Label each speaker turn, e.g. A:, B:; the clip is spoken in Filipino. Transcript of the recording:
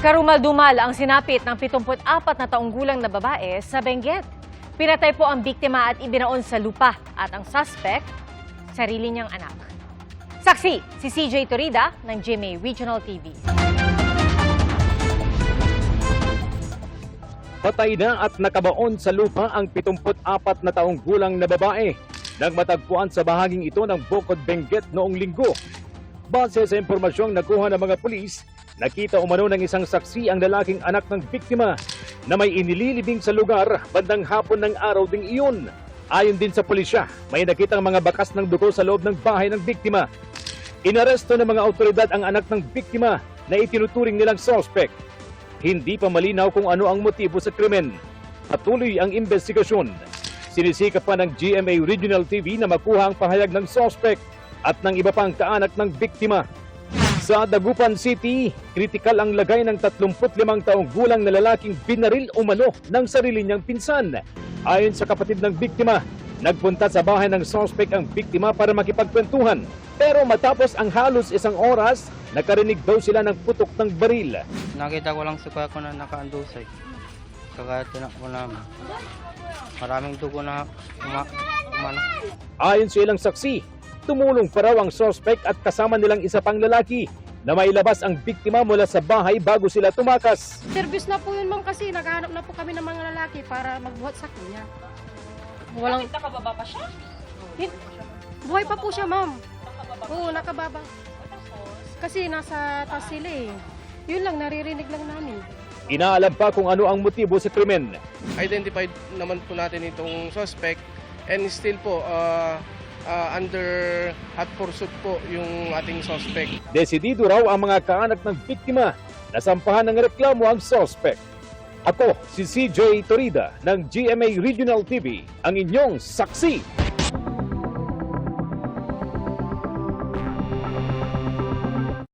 A: Karumal-dumal ang sinapit ng 74 na taong gulang na babae sa Benguet. Pinatay po ang biktima at ibinaon sa lupa at ang suspect, sarili niyang anak. Saksi, si CJ Torida ng GMA Regional TV.
B: Patay na at nakabaon sa lupa ang 74 na taong gulang na babae nang matagpuan sa bahaging ito ng Bocod, Benguet noong linggo. Base sa impormasyong nakuha ng mga pulis, nakita umano ng isang saksi ang lalaking anak ng biktima na may inililibing sa lugar bandang hapon ng araw ding iyon. Ayon din sa pulisya, may nakitang mga bakas ng dugo sa loob ng bahay ng biktima. Inaresto ng mga otoridad ang anak ng biktima na itinuturing nilang suspect. Hindi pa malinaw kung ano ang motibo sa krimen. Patuloy ang investigasyon. Sinisikap pa ng GMA Regional TV na makuha ang pahayag ng suspect at ng iba pang kaanak ng biktima. Sa Dagupan City, kritikal ang lagay ng 35 taong gulang na lalaking binaril umano ng sarili niyang pinsan. Ayon sa kapatid ng biktima, nagpunta sa bahay ng suspect ang biktima para makipagkwentuhan. Pero matapos ang halos isang oras, nakarinig daw sila ng putok ng baril.
C: Nakita ko lang si kuya ko na nakaandusay. Kaya tinakbo namin. Maraming dugo na umano.
B: Ayon sa ilang saksi, tumulong pa raw ang suspect at kasama nilang isa pang lalaki na mailabas ang biktima mula sa bahay bago sila tumakas.
D: Service na po yun, ma'am, kasi naghahanap na po kami ng mga lalaki para magbuhat sa kanya. Walang...
A: Nakababa pa siya?
D: Buhay pa po siya, ma'am. Oo, nakababa. Kasi nasa taas sila eh. Yun lang, naririnig lang namin.
B: Inaalam pa kung ano ang motibo sa krimen.
E: Identified naman po natin itong suspect and still po under hot pursuit po yung ating suspect.
B: Desidido raw ang mga kaanak ng biktima na sampahan ng reklamo ang suspect. Ako si CJ Torida ng GMA Regional TV, ang inyong saksi.